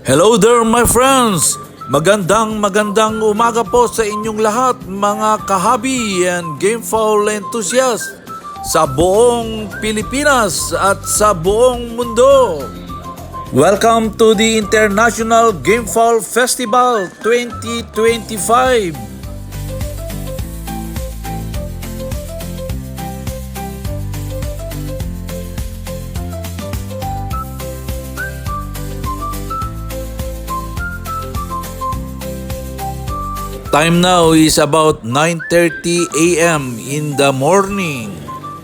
Hello there my friends! Magandang umaga po sa inyong lahat mga kahabi and gamefowl enthusiasts sa buong Pilipinas at sa buong mundo. Welcome to the International Gamefowl Festival 2025. Time now is about 9:30 a.m. in the morning.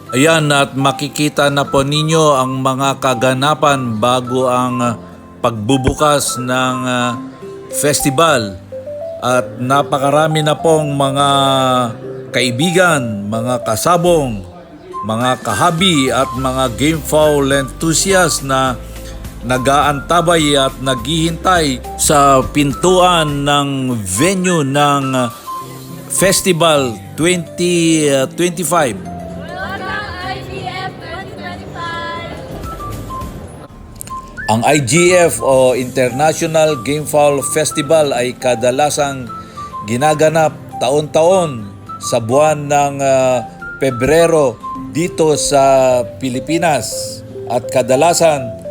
Ayan, at makikita na po ninyo ang mga kaganapan bago ang pagbubukas ng festival. At napakarami na pong mga kaibigan, mga kasabong, mga kahabi at mga gamefowl enthusiasts na nag-aantabay at naghihintay sa pintuan ng venue ng Festival 2025. Ang IGF o International Gamefowl Festival ay kadalasang ginaganap taon-taon sa buwan ng Pebrero dito sa Pilipinas at kadalasan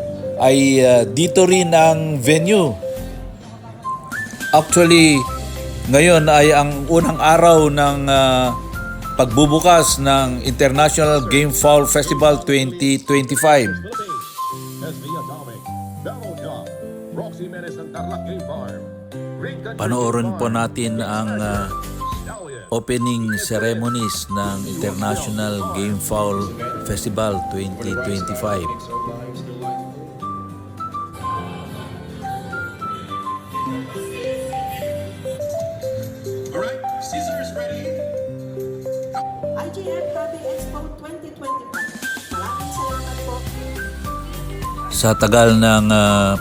ay dito rin ang venue. Actually, ngayon ay ang unang araw ng pagbubukas ng International Gamefowl Festival 2025. Panoorin po natin ang opening ceremonies ng International Gamefowl Festival 2025. IGF Tabi Expo 2025. Maraming salamat po. Sa tagal ng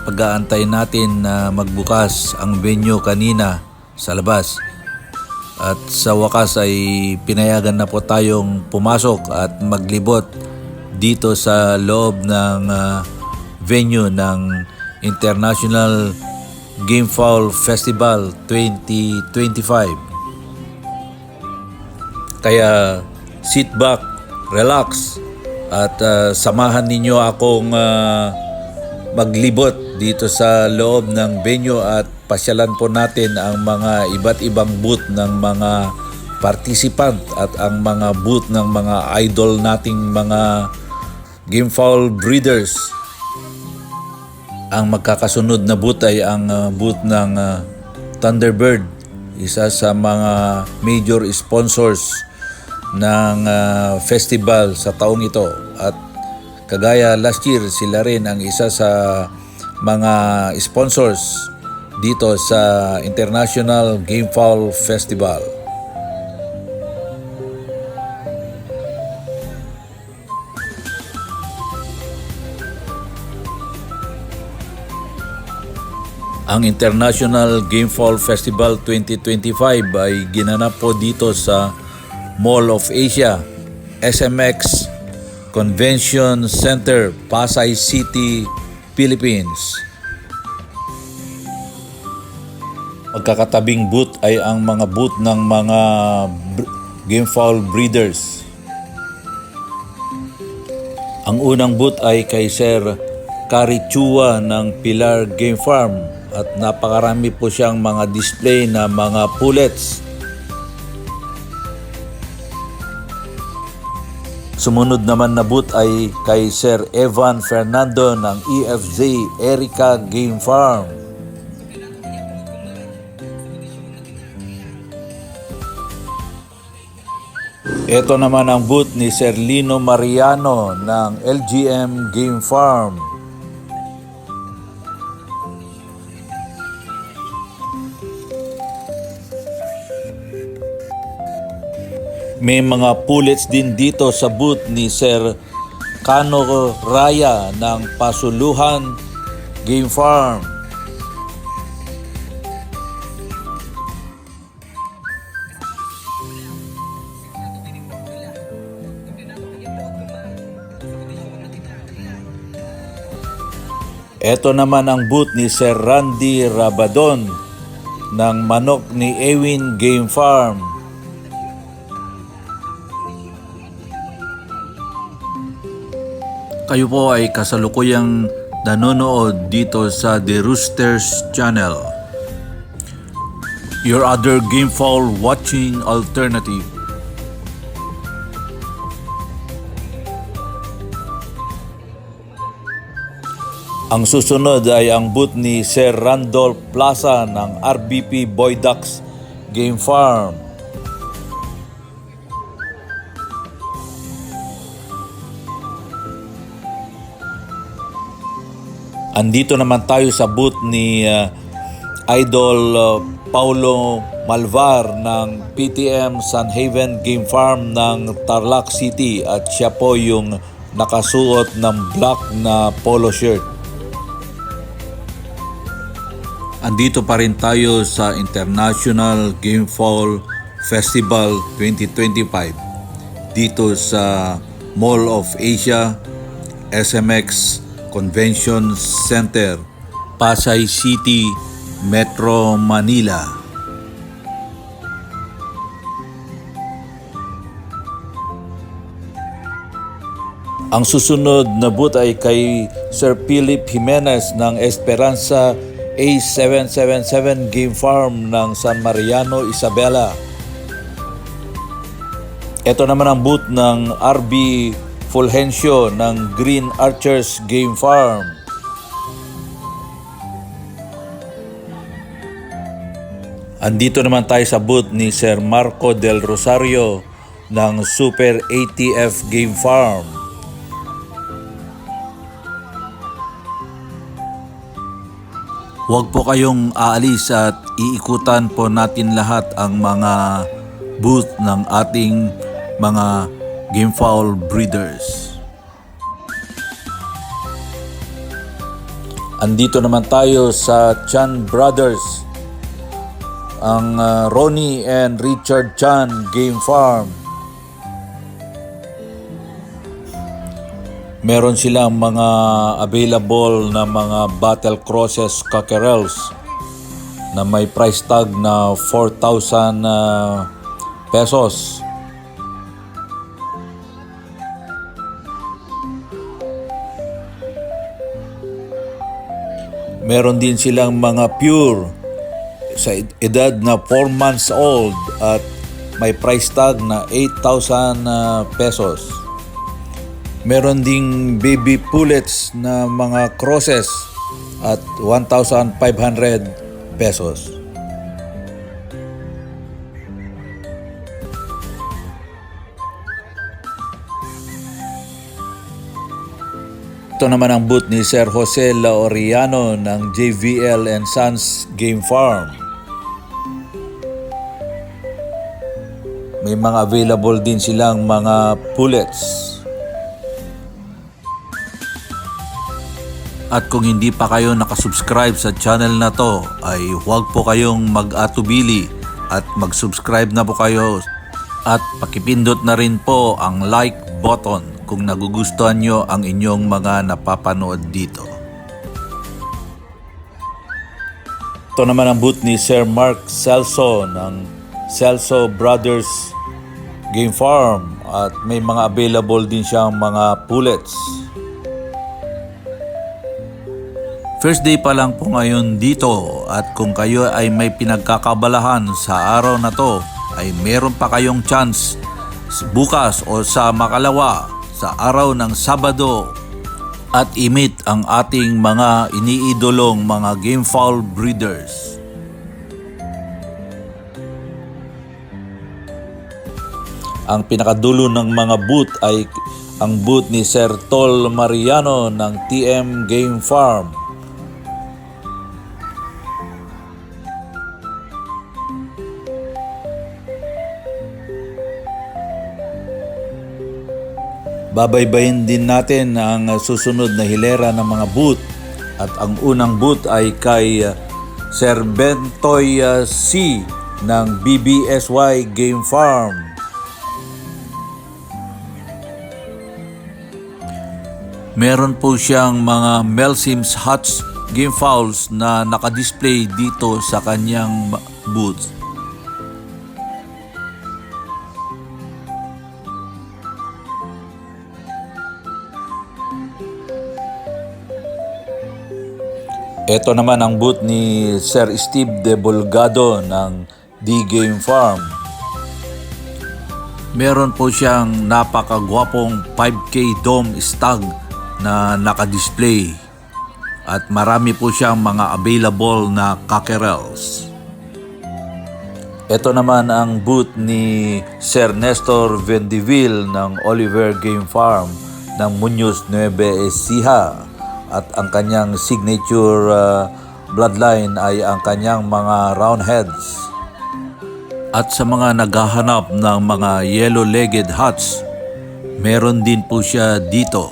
pag-aantay natin na magbukas ang venue kanina sa labas at sa wakas ay pinayagan na po tayong pumasok at maglibot dito sa loob ng venue ng International Gamefowl Festival 2025. Kaya sit back, relax at samahan ninyo akong maglibot dito sa loob ng venue at pasyalan po natin ang mga iba't ibang booth ng mga participant at ang mga booth ng mga idol nating mga gamefowl breeders. Ang magkakasunod na booth ay ang booth ng Thunderbird, isa sa mga major sponsors ng festival sa taong ito. At kagaya last year, sila rin ang isa sa mga sponsors dito sa International Gamefowl Festival. Ang International Gamefowl Festival 2025 ay ginanap po dito sa Mall of Asia, SMX Convention Center, Pasay City, Philippines. Magkakatabing booth ay ang mga booth ng mga gamefowl breeders. Ang unang booth ay kay Sir Carichua ng Pilar Game Farm at napakarami po siyang mga display na mga pullets. Sumunod naman na booth ay kay Sir Evan Fernando ng EFZ Erica Game Farm. Ito naman ang booth ni Sir Lino Mariano ng LGM Game Farm. May mga pullets din dito sa booth ni Sir Kano Raya ng Pasuluhan Game Farm. Ito naman ang booth ni Sir Randy Rabadon ng manok ni Ewin Game Farm. Kayo po ay kasalukuyang nanonood dito sa The Roosters Channel, your other gamefowl watching alternative. Ang susunod ay ang booth ni Sir Randolph Plaza ng RBP Boy Ducks Game Farm. Andito naman tayo sa booth ni Idol Paulo Malvar ng PTM San Haven Game Farm ng Tarlac City at siya po yung nakasuot ng black na polo shirt. Andito pa rin tayo sa International Gamefowl Festival 2025 dito sa Mall of Asia, SMX Convention Center, Pasay City, Metro Manila. Ang susunod na booth ay kay Sir Philip Jimenez ng Esperanza A777 Game Farm ng San Mariano, Isabela. Ito naman ang booth ng RB Fulgencio ng Green Archers Game Farm. Andito naman tayo sa booth ni Sir Marco Del Rosario ng Super ATF Game Farm. Huwag po kayong aalis at iikutan po natin lahat ang mga booth ng ating mga gamefowl breeders. Andito naman tayo sa Chan Brothers, ang Ronnie and Richard Chan Game Farm. Meron silang mga available na mga battle crosses cockerels na may price tag na 4,000 pesos. Meron din silang mga pure sa edad na 4 months old at may price tag na 8,000 pesos. Meron ding baby pullets na mga crosses at 1,500 pesos. Ito naman ang booth ni Sir Jose Lauriano ng JVL and Sons Game Farm. May mga available din silang mga pullets. At kung hindi pa kayo nakasubscribe sa channel na to, ay huwag po kayong mag-atubili at mag-subscribe na po kayo. At pakipindot na rin po ang like button kung nagugustuhan nyo ang inyong mga napapanood dito. Ito naman ang booth ni Sir Mark Celso ng Celso Brothers Game Farm at may mga available din siyang mga pullets. First day pa lang po ngayon dito at kung kayo ay may pinagkakabalahan sa araw na to ay meron pa kayong chance bukas o sa makalawa sa araw ng Sabado at i-meet ang ating mga iniidolong mga gamefowl breeders. Ang pinakadulo ng mga booth ay ang booth ni Sir Tol Mariano ng TM Game Farm. Babaybayin din natin ang susunod na hilera ng mga booth at ang unang booth ay kay Sir Bentoy C ng BBSY Game Farm. Meron po siyang mga Mel Sims Hutch game fouls na nakadisplay dito sa kanyang booth. Ito naman ang booth ni Sir Steve De Bolgado ng D-Game Farm. Meron po siyang napakagwapong 5K Dome Stag na nakadisplay at marami po siyang mga available na cockerels. Ito naman ang booth ni Sir Nestor Vendiville ng Oliver Game Farm ng Muñoz Nueva Ecija. At ang kanyang signature bloodline ay ang kanyang mga roundheads. At sa mga naghahanap ng mga yellow-legged hutch, meron din po siya dito.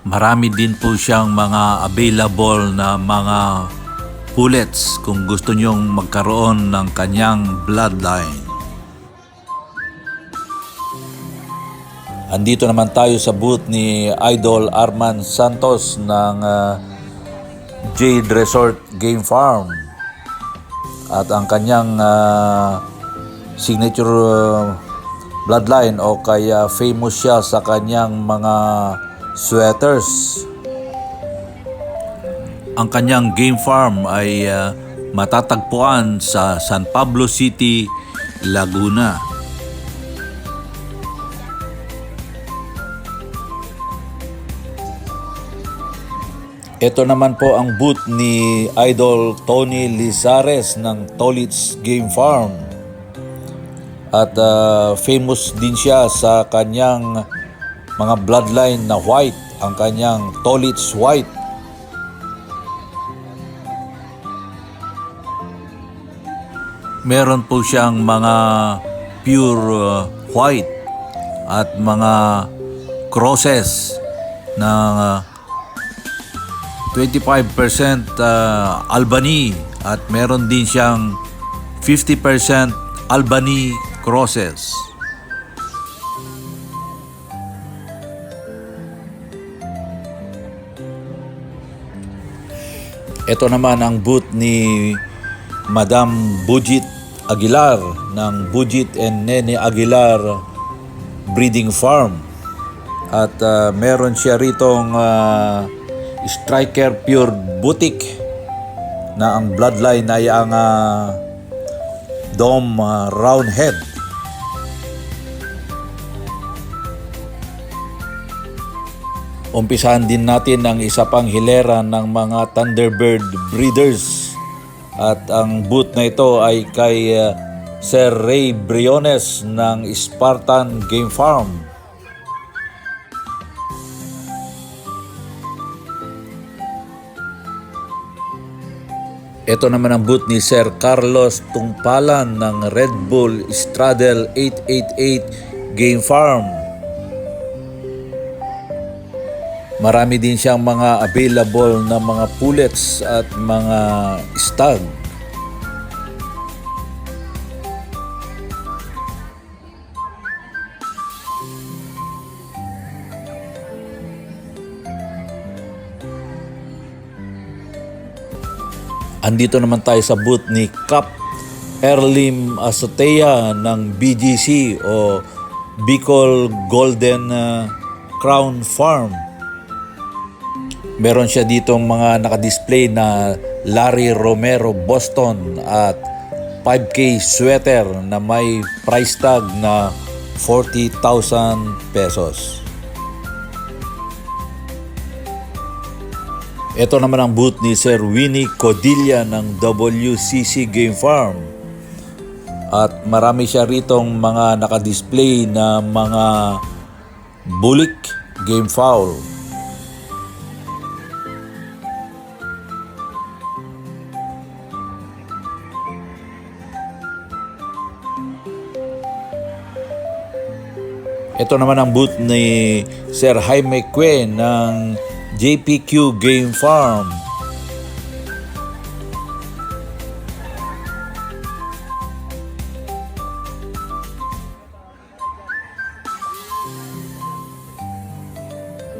Marami din po siyang mga available na mga pullets kung gusto nyong magkaroon ng kanyang bloodline. Andito naman tayo sa booth ni Idol Arman Santos ng Jade Resort Game Farm. At ang kanyang signature bloodline o kaya famous siya sa kanyang mga sweaters. Ang kanyang game farm ay matatagpuan sa San Pablo City, Laguna. Ito naman po ang booth ni Idol Tony Lizares ng Tolits Game Farm. At famous din siya sa kanyang mga bloodline na white, ang kanyang Tolits White. Meron po siyang mga pure white at mga crosses na 25% Albany at meron din siyang 50% Albany crosses. Ito naman ang booth ni Madam Bujit Aguilar ng Bujit and Nene Aguilar Breeding Farm. At meron siya ritong Striker Pure Boutique na ang bloodline ay ang Dome Roundhead. Umpisahan din natin ang isa pang hilera ng mga Thunderbird breeders at ang booth na ito ay kay Sir Ray Briones ng Spartan Game Farm. Ito naman ang booth ni Sir Carlos Tungpalan ng Red Bull Straddle 888 Game Farm. Marami din siyang mga available na mga pullets at mga stag. Andito naman tayo sa booth ni Cap Erlim Azotea ng BGC o Bicol Golden Crown Farm. Meron siya dito mga nakadisplay na Larry Romero Boston at 5K sweater na may price tag na 40,000 pesos. Ito naman ang booth ni Sir Winnie Codilla ng WCC Game Farm. At marami siya ritong mga nakadisplay na mga bulik game foul. Ito naman ang booth ni Sir Jaime Cue ng JPQ Game Farm.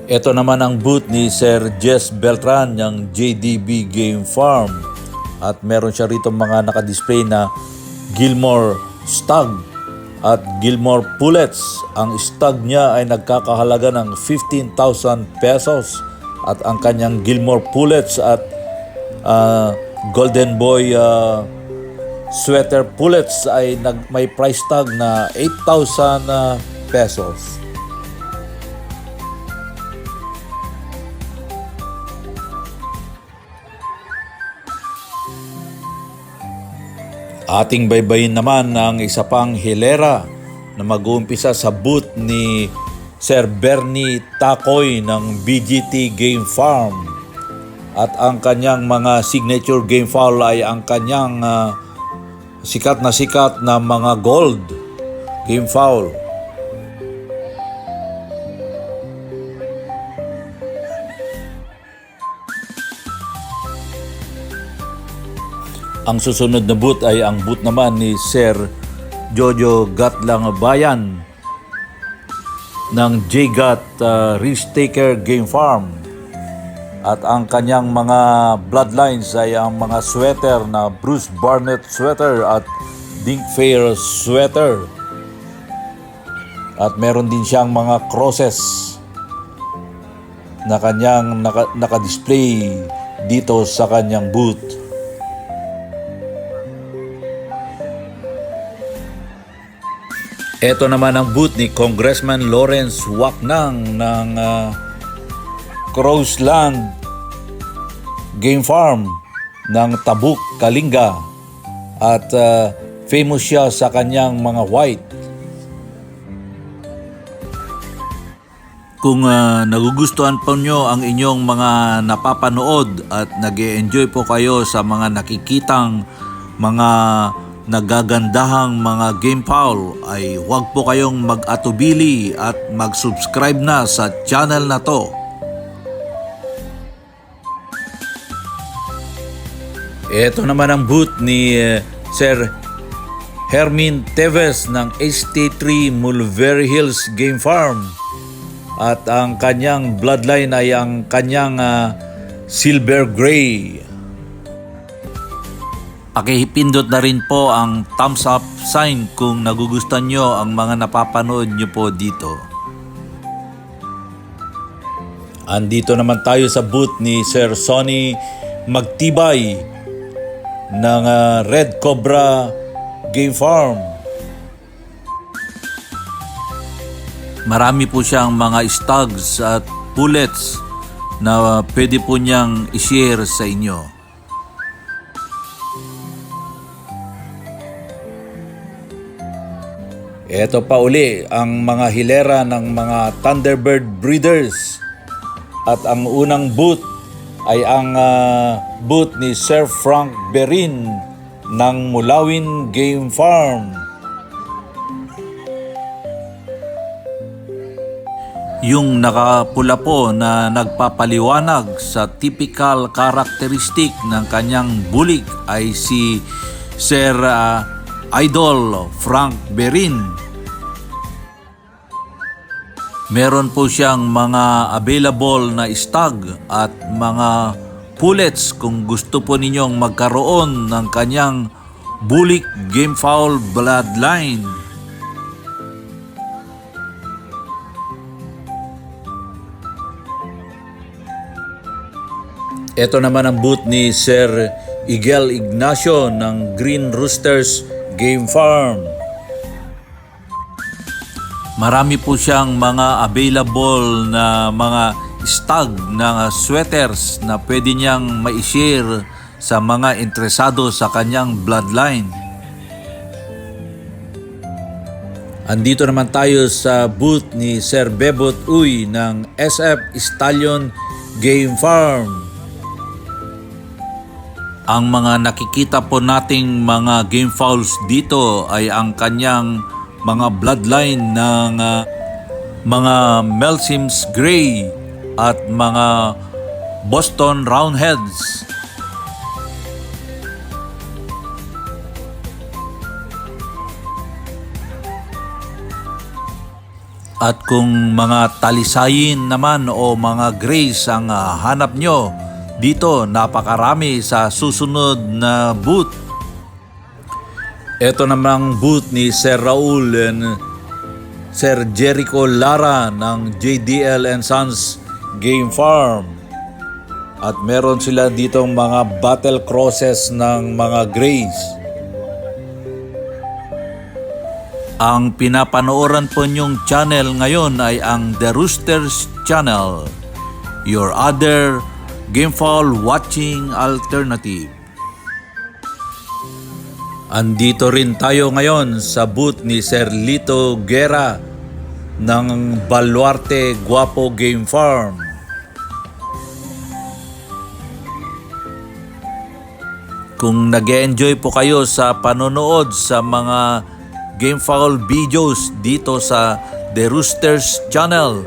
Ito naman ang booth ni Sir Jess Beltran ng JDB Game Farm. At meron siya rito mga nakadisplay na Gilmore Stag at Gilmore Pullets. Ang stag niya ay nagkakahalaga ng 15,000 pesos at ang kanyang Gilmore Pullets at Golden Boy Sweater Pullets ay may price tag na 8,000 pesos. Ating baybayin naman ang isa pang hilera na mag-uumpisa sa booth ni Sir Bernie Takoy ng BGT Game Farm. At ang kanyang mga signature game fowl ay ang kanyang sikat na mga gold game fowl. Ang susunod na booth ay ang booth naman ni Sir Jojo Gatlang Bayan ng JGAT Risk Taker Game Farm. At ang kanyang mga bloodlines ay ang mga sweater na Bruce Barnett sweater at Dink Fair sweater. At meron din siyang mga crosses na kanyang naka-display dito sa kanyang booth. Ito naman ang booth ni Congressman Lawrence Waknang ng Crowsland Game Farm ng Tabuk, Kalinga. At famous siya sa kanyang mga white. Kung nagugustuhan po nyo ang inyong mga napapanood at nag-e-enjoy po kayo sa mga nakikitang mga nagagandahang mga game fowl, ay huwag po kayong mag-atubili at mag-subscribe na sa channel na to. Ito naman ang booth ni Sir Hermin Teves ng ST3 Mulberry Hills Game Farm. At ang kanyang bloodline ay ang kanyang Silver Gray. Pakipindot na rin po ang thumbs up sign kung nagugustuhan nyo ang mga napapanood nyo po dito. Andito naman tayo sa booth ni Sir Sonny Magtibay ng Red Cobra Game Farm. Marami po siyang mga stags at pullets na pwede po niyang i-share sa inyo. Ito pa uli ang mga hilera ng mga Thunderbird breeders. At ang unang booth ay ang booth ni Sir Frank Berin ng Mulawin Game Farm. Yung nakapula po na nagpapaliwanag sa typical characteristic ng kanyang bulik ay si Sir Idol Frank Berin. Meron po siyang mga available na stag at mga pullets kung gusto po ninyong magkaroon ng kanyang bulik game fowl bloodline. Ito naman ang booth ni Sir Igel Ignacio ng Green Roosters Game Farm. Marami po siyang mga available na mga stag na sweaters na pwede niyang ma-share sa mga interesado sa kanyang bloodline. Andito naman tayo sa booth ni Sir Bebot Uy ng SF Stallion Game Farm. Ang mga nakikita po nating mga game fowls dito ay ang kanyang mga bloodline ng mga Melsims Gray at mga Boston Roundheads. At kung mga talisayin naman o mga grace ang hanap nyo, dito napakarami sa susunod na booth. Ito namang booth ni Sir Raul and Sir Jericho Lara ng JDL and Sons Game Farm. At meron sila ditong mga battle crosses ng mga grays. Ang pinapanooran po niyong channel ngayon ay ang The Roosters Channel, your other gamefowl watching alternative. Andito rin tayo ngayon sa booth ni Sir Lito Guerra ng Baluarte Guapo Game Farm. Kung nag-enjoy po kayo sa panonood sa mga gamefowl videos dito sa The Roosters Channel,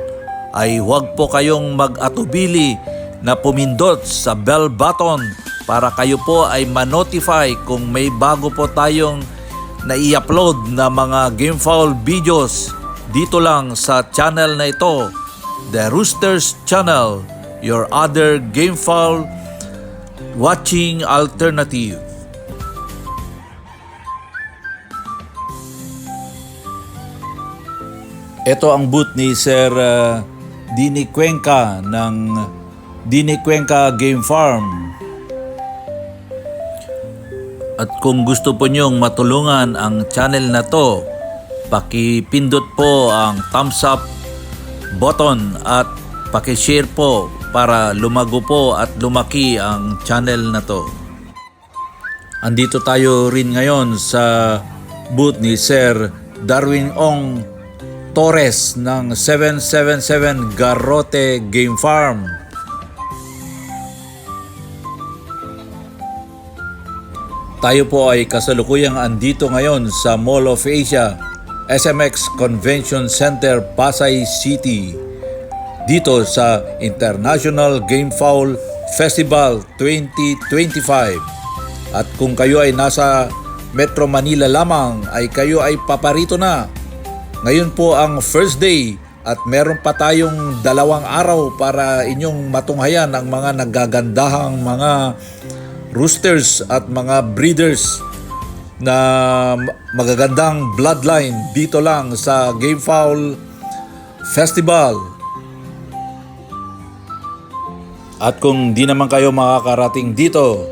ay huwag po kayong mag-atubili na pumindot sa bell button para kayo po ay ma-notify kung may bago po tayong nai-upload na mga gamefowl videos dito lang sa channel na ito, The Roosters Channel, your other gamefowl watching alternative. Ito ang booth ni Sir Dini Cuenca ng Dini Cuenca Game Farm. At kung gusto po nyong matulungan ang channel na to, pakipindot po ang thumbs up button at pakishare po para lumago po at lumaki ang channel na to. Andito tayo rin ngayon sa booth ni Sir Darwin Ong Torres ng 777 Garrote Game Farm. Tayo po ay kasalukuyang andito ngayon sa Mall of Asia, SMX Convention Center, Pasay City, dito sa International Gamefowl Festival 2025. At kung kayo ay nasa Metro Manila lamang, ay kayo ay paparito na. Ngayon po ang first day at meron pa tayong 2 araw para inyong matunghayan ang mga nagagandahang mga roosters at mga breeders na magagandang bloodline dito lang sa Gamefowl Festival. At kung di naman kayo makakarating dito,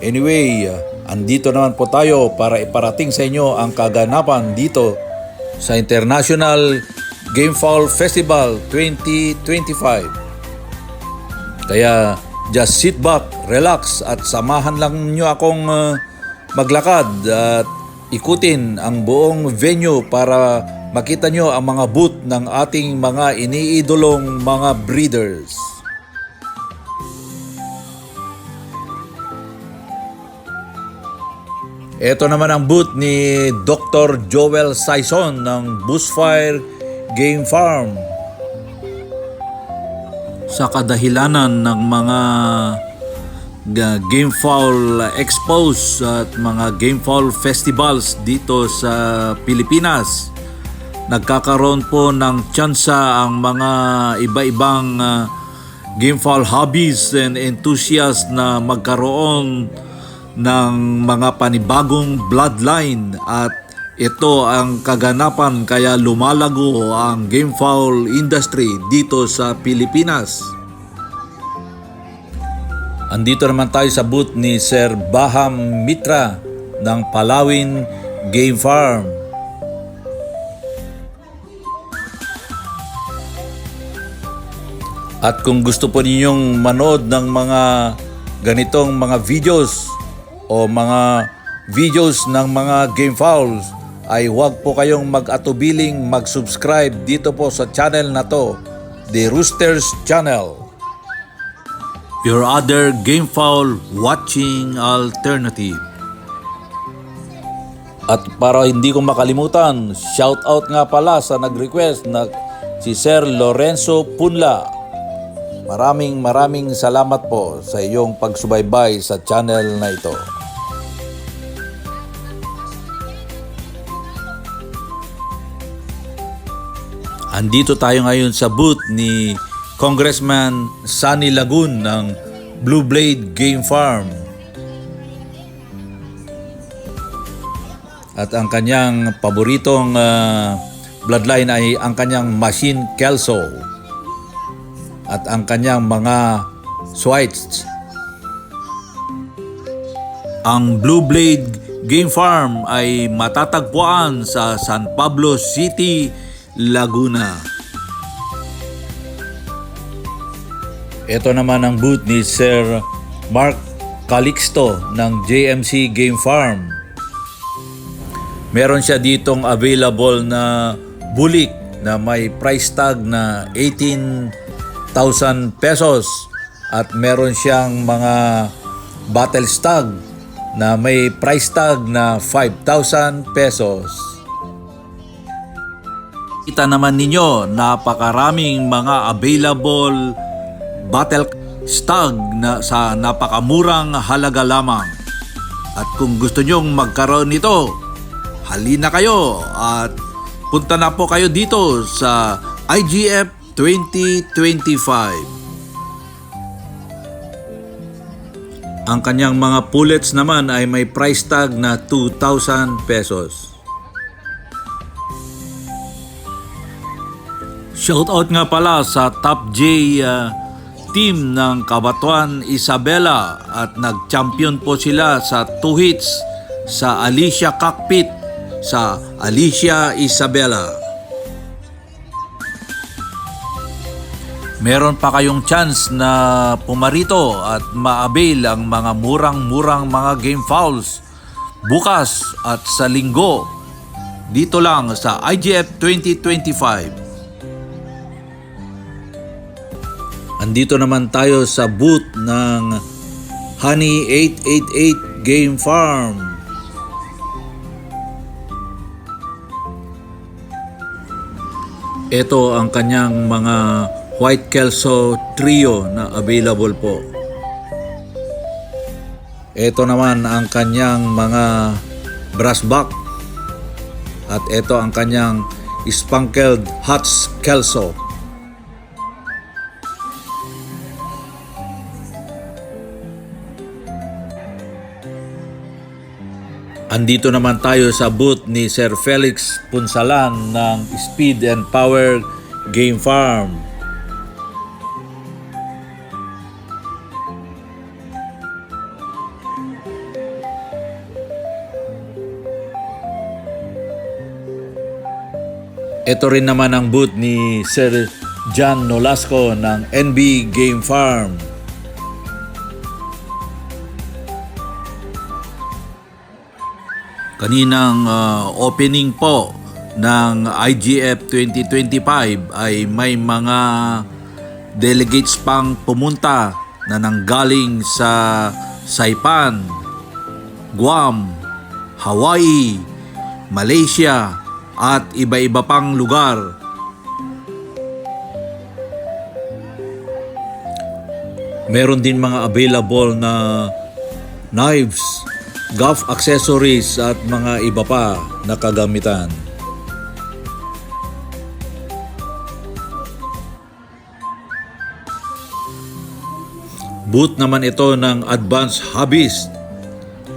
anyway, andito naman po tayo para iparating sa inyo ang kaganapan dito sa International Gamefowl Festival 2025. Kaya just sit back, relax at samahan lang nyo akong maglakad at ikutin ang buong venue para makita nyo ang mga booth ng ating mga iniidolong mga breeders. Ito naman ang booth ni Dr. Joel Saison ng Bushfire Game Farm. Sa kadahilanan ng mga gamefowl expos at mga gamefowl festivals dito sa Pilipinas, nagkakaroon po ng tsansa ang mga iba-ibang gamefowl hobbies and enthusiasts na magkaroon ng mga panibagong bloodline, at ito ang kaganapan kaya lumalago ang gamefowl industry dito sa Pilipinas. Andito naman tayo sa booth ni Sir Baham Mitra ng Palawin Game Farm. At kung gusto po ninyong manood ng mga ganitong mga videos o mga videos ng mga gamefowls, ay huwag po kayong mag-atubiling mag-subscribe dito po sa channel na to, The Roosters Channel, your other gamefowl watching alternative. At para hindi ko makalimutan, shout out nga pala sa nag-request na si Sir Lorenzo Punla. Maraming salamat po sa iyong pagsubaybay sa channel na ito. Andito tayo ngayon sa booth ni Congressman Sunny Lagun ng Blue Blade Game Farm. At ang kanyang paboritong bloodline ay ang kanyang Machine Kelso at ang kanyang mga Swites. Ang Blue Blade Game Farm ay matatagpuan sa San Pablo City, Laguna. Ito naman ang booth ni Sir Mark Calixto ng JMC Game Farm. Meron siya ditong available na bulik na may price tag na 18,000 pesos at meron siyang mga battle stag na may price tag na 5,000 pesos. Kita naman ninyo, napakaraming mga available battle stag na sa napakamurang halaga lamang. At kung gusto nyong magkaroon nito, halina kayo at punta na po kayo dito sa IGF 2025. Ang kanyang mga pullets naman ay may price tag na 2,000 pesos. Shoutout nga pala sa Top J team ng Cabanatuan Isabela at nag-champion po sila sa 2 hits sa Alicia Cockpit sa Alicia Isabela. Meron pa kayong chance na pumarito at ma-avail ang mga murang-murang mga game fouls bukas at sa linggo dito lang sa IGF 2025. Andito naman tayo sa booth ng Honey 888 Game Farm. Ito ang kanyang mga White Kelso Trio na available po. Ito naman ang kanyang mga brass back. At ito ang kanyang spankled Hutch Kelso. Andito naman tayo sa booth ni Sir Felix Punsalan ng Speed and Power Game Farm. Ito rin naman ang booth ni Sir John Nolasco ng NB Game Farm. Kaninang opening po ng IGF 2025 ay may mga delegates pang pumunta na nanggaling sa Saipan, Guam, Hawaii, Malaysia at iba-iba pang lugar. Meron din mga available na knives, golf accessories at mga iba pa na kagamitan. Booth naman ito ng Advanced Hobbies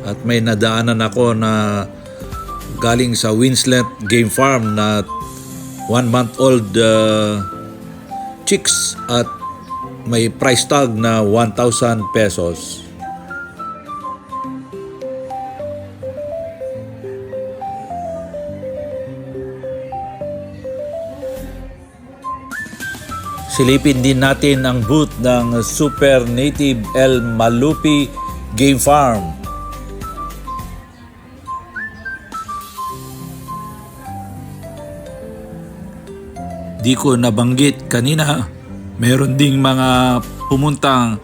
at may nadaanan ako na galing sa Winslet Game Farm na 1-month-old chicks at may price tag na 1,000 pesos. Silipin din natin ang booth ng Super Native El Malupi Game Farm. Di ko nabanggit kanina, meron ding mga pumuntang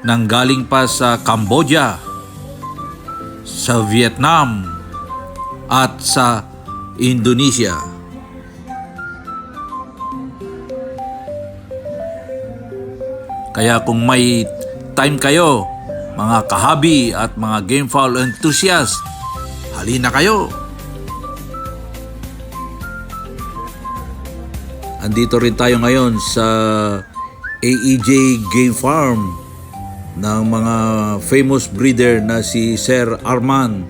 nanggaling pa sa Cambodia, sa Vietnam at sa Indonesia. Kaya kung may time kayo, mga kahabi at mga game foul enthusiast, halina kayo. Andito rin tayo ngayon sa AEJ Game Farm ng mga famous breeder na si Sir Arman,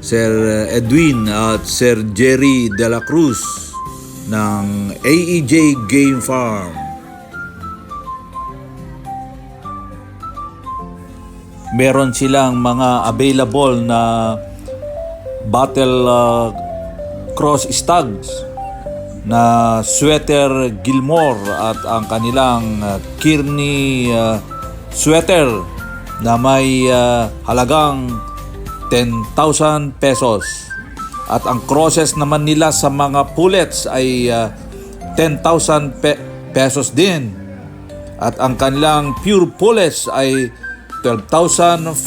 Sir Edwin at Sir Jerry de la Cruz ng AEJ Game Farm. Meron silang mga available na battle cross stags na Sweater Gilmore at ang kanilang Kearney sweater na may halagang 10,000 pesos. At ang crosses naman nila sa mga pullets ay 10,000 pesos din. At ang kanilang pure pullets ay 12,500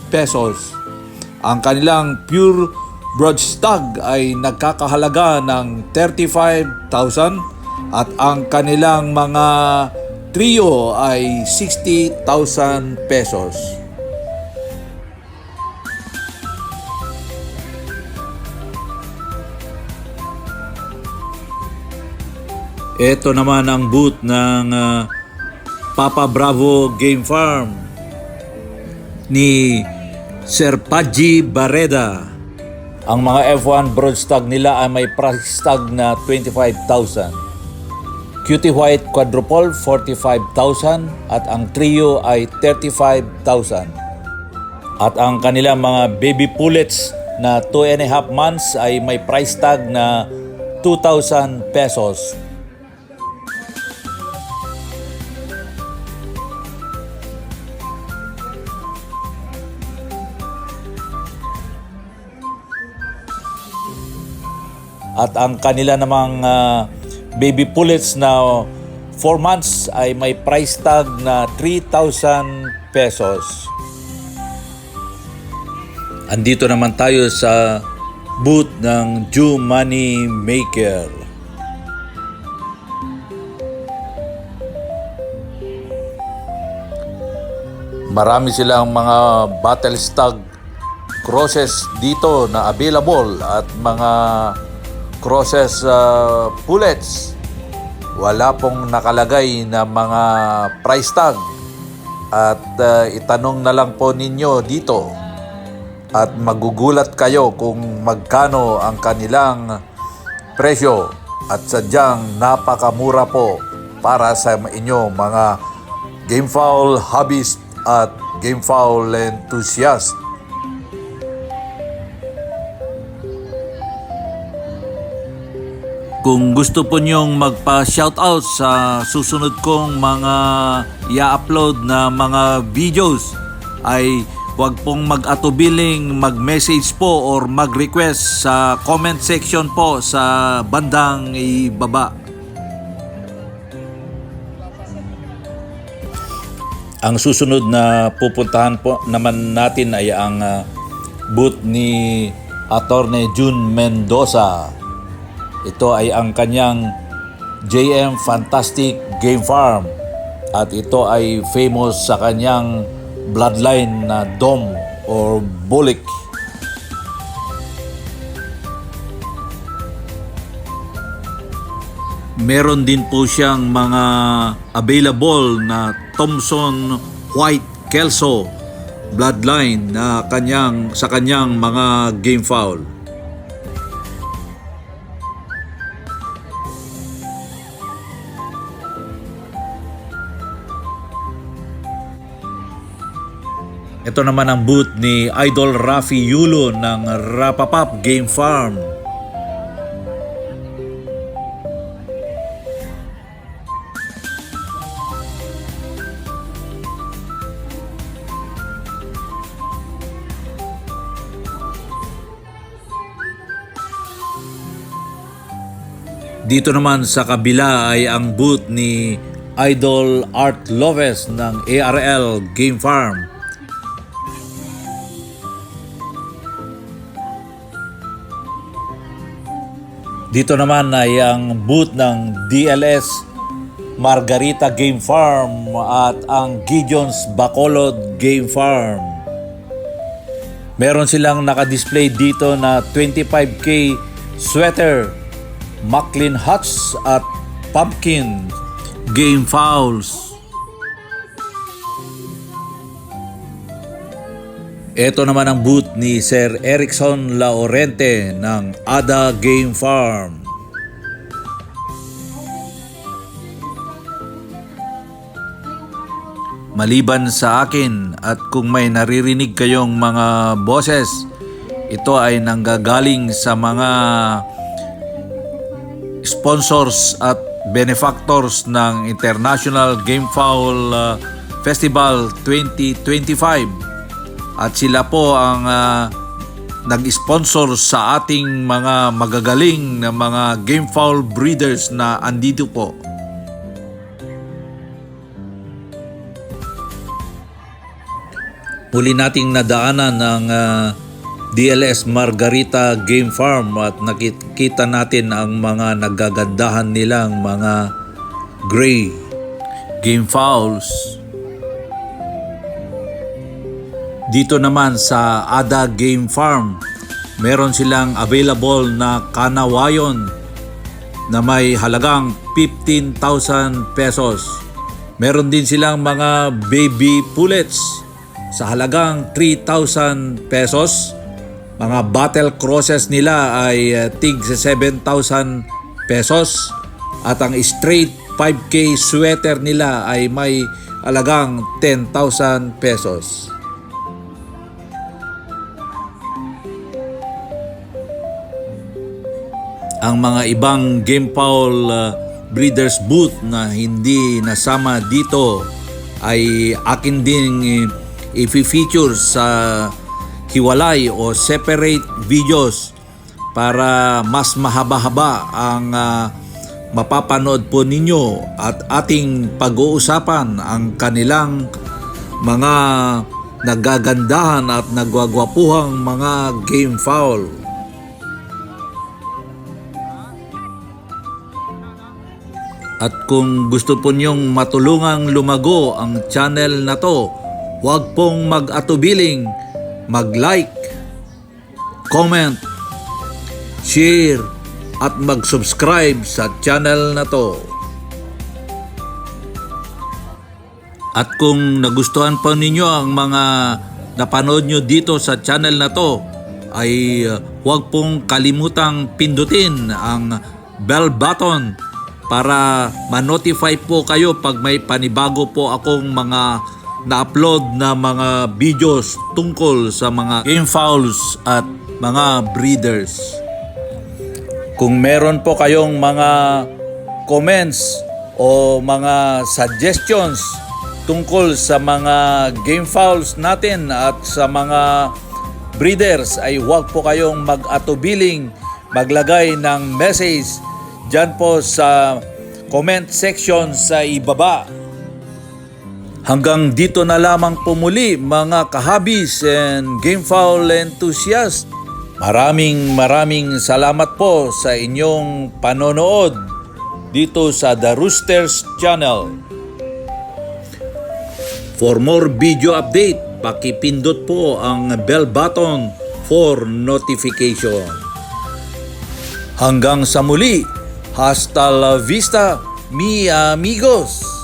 pesos. Ang kanilang pure brood stag ay nagkakahalaga ng 35,000 at ang kanilang mga trio ay 60,000 pesos. Ito naman ang booth ng Papa Bravo Game Farm ni Sir Paji Barreda. Ang mga F1 broodstag nila ay may price tag na 25,000. Cutie White Quadruple 45,000 at ang trio ay 35,000. At ang kanilang mga baby pullets na 2.5 months ay may price tag na 2,000 pesos. At ang kanila namang baby pullets na 4 months ay may price tag na 3,000 pesos. Andito naman tayo sa booth ng Jew Money Maker. Marami silang mga battle stag crosses dito na available at mga crosses pullets. Wala pong nakalagay na mga price tag at itanong na lang po ninyo dito at magugulat kayo kung magkano ang kanilang presyo at sadyang napakamura po para sa inyo mga gamefowl hobbyist at gamefowl enthusiast. Kung gusto po nyong magpa-shoutout sa susunod kong mga i-upload na mga videos ay huwag pong mag-atubiling mag-message po or mag-request sa comment section po sa bandang ibaba. Ang susunod na pupuntahan po naman natin ay ang booth ni Attorney June Mendoza. Ito ay ang kanyang JM Fantastic Game Farm at ito ay famous sa kanyang bloodline na Dom or Bulik. Meron din po siyang mga available na Thompson White Kelso bloodline na sa kanyang mga game fowl. Ito naman ang booth ni Idol Rafi Yulo ng Rapapap Game Farm. Dito naman sa kabila ay ang booth ni Idol Art Loves ng ARL Game Farm. Dito naman ay ang booth ng DLS Margarita Game Farm at ang Gideon's Bacolod Game Farm. Meron silang nakadisplay dito na 25K sweater Macklin Huts at Pumpkin Game Fowls. Ito naman ang booth ni Sir Erickson Laurente ng Ada Game Farm. Maliban sa akin at kung may naririnig kayong mga boses, ito ay nanggagaling sa mga sponsors at benefactors ng International Game Fowl Festival 2025. At sila po ang nag-sponsor sa ating mga magagaling na mga game fowl breeders na andito po. Muli nating nadaanan ng DLS Margarita Game Farm at nakikita natin ang mga nagagandahan nilang mga gray game fowls. Dito naman sa Ada Game Farm, meron silang available na kanawayon na may halagang 15,000 pesos. Meron din silang mga baby pullets sa halagang 3,000 pesos. Mga battle crosses nila ay tig 7,000 pesos. At ang straight 5K sweater nila ay may halagang 10,000 pesos. Ang mga ibang game fowl breeders booth na hindi nasama dito ay akin ding i-feature sa hiwalay o separate videos para mas mahaba-haba ang mapapanood po ninyo at ating pag-uusapan ang kanilang mga nagagandahan at nagwagwapuhang mga game fowl. At kung gusto po niyong matulungang lumago ang channel na to, huwag pong mag-atubiling, mag-like, comment, share, at mag-subscribe sa channel na to. At kung nagustuhan po ninyo ang mga napanood nyo dito sa channel na to, ay huwag pong kalimutang pindutin ang bell button para ma-notify po kayo pag may panibago po akong mga na-upload na mga videos tungkol sa mga game fowls at mga breeders. Kung meron po kayong mga comments o mga suggestions tungkol sa mga game fowls natin at sa mga breeders, ay huwag po kayong mag-atubiling maglagay ng message dyan po sa comment section sa ibaba. Hanggang dito na lamang po muli mga kahabis and game fowl enthusiast. Maraming salamat po sa inyong panonood dito sa The Roosters Channel. For more video update, pakipindot po ang bell button for notification. Hanggang sa muli, hasta la vista, mi amigos!